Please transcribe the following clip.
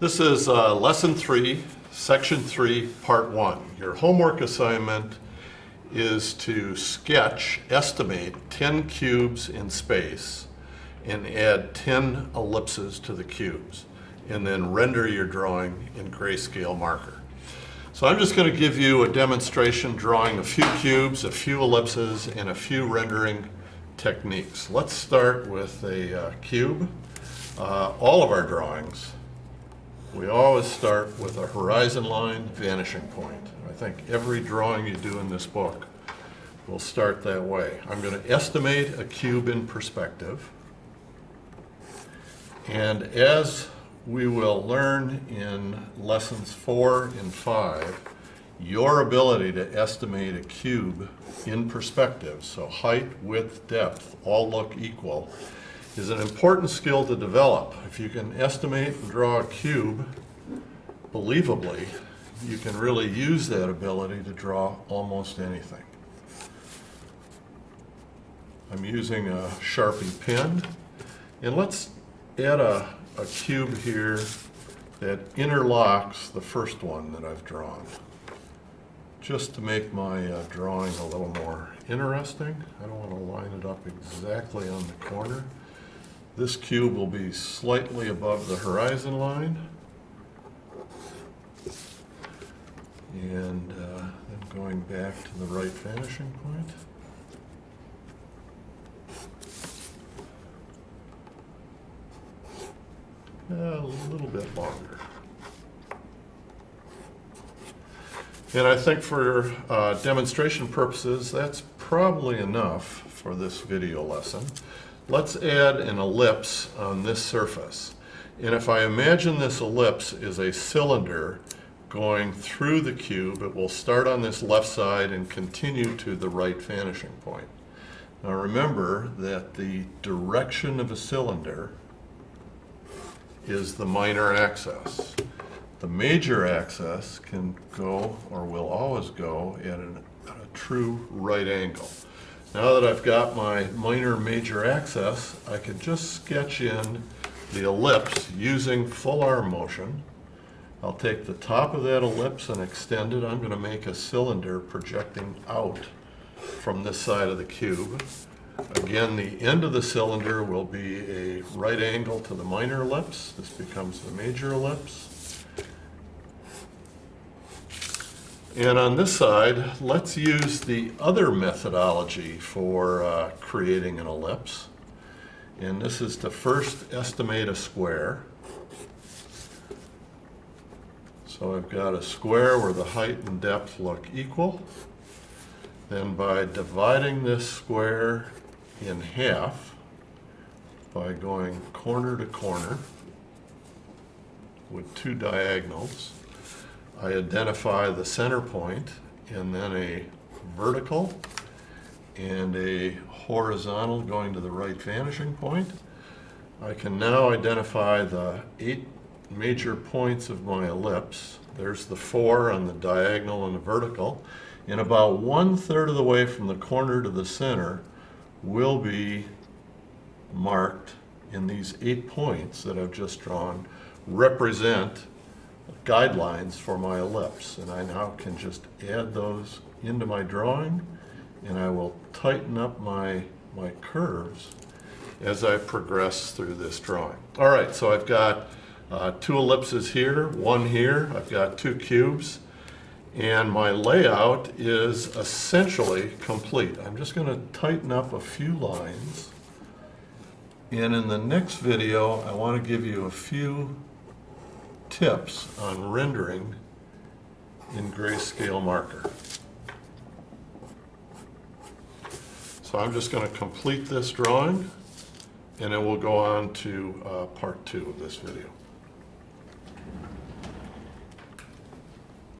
This is Lesson 3, Section 3, Part 1. Your homework assignment is to estimate 10 cubes in space and add 10 ellipses to the cubes, and then render your drawing in grayscale marker. So I'm just going to give you a demonstration drawing a few cubes, a few ellipses, and a few rendering techniques. Let's start with a cube. All of our drawings, we always start with a horizon line, vanishing point. I think every drawing you do in this book will start that way. I'm going to estimate a cube in perspective. And as we will learn in lessons 4 and 5, your ability to estimate a cube in perspective, so height, width, depth, all look equal, is an important skill to develop. If you can estimate and draw a cube believably, you can really use that ability to draw almost anything. I'm using a Sharpie pen, and let's add a cube here that interlocks the first one that I've drawn, just to make my drawing a little more interesting. I don't want to line it up exactly on the corner. This cube will be slightly above the horizon line. And then going back to the right vanishing point. A little bit longer. And I think for demonstration purposes, that's probably enough for this video lesson. Let's add an ellipse on this surface. And if I imagine this ellipse is a cylinder going through the cube, it will start on this left side and continue to the right vanishing point. Now remember that the direction of a cylinder is the minor axis. The major axis can go, or will always go, at a true right angle. Now that I've got my minor-major axis, I can just sketch in the ellipse using full arm motion. I'll take the top of that ellipse and extend it. I'm going to make a cylinder projecting out from this side of the cube. Again, the end of the cylinder will be a right angle to the minor ellipse. This becomes the major ellipse. And on this side, let's use the other methodology for creating an ellipse. And this is to first estimate a square. So I've got a square where the height and depth look equal. Then by dividing this square in half, by going corner to corner with two diagonals, I identify the center point and then a vertical and a horizontal going to the right vanishing point. I can now identify the 8 major points of my ellipse. There's the 4 on the diagonal and the vertical. And about 1/3 of the way from the corner to the center will be marked in these 8 points that I've just drawn, represent guidelines for my ellipse. And I now can just add those into my drawing, and I will tighten up my curves as I progress through this drawing. All right, so I've got 2 ellipses here, 1 here. I've got 2 cubes, and my layout is essentially complete. I'm just going to tighten up a few lines, and in the next video I want to give you a few tips on rendering in grayscale marker. So I'm just going to complete this drawing, and then we'll go on to part 2 of this video.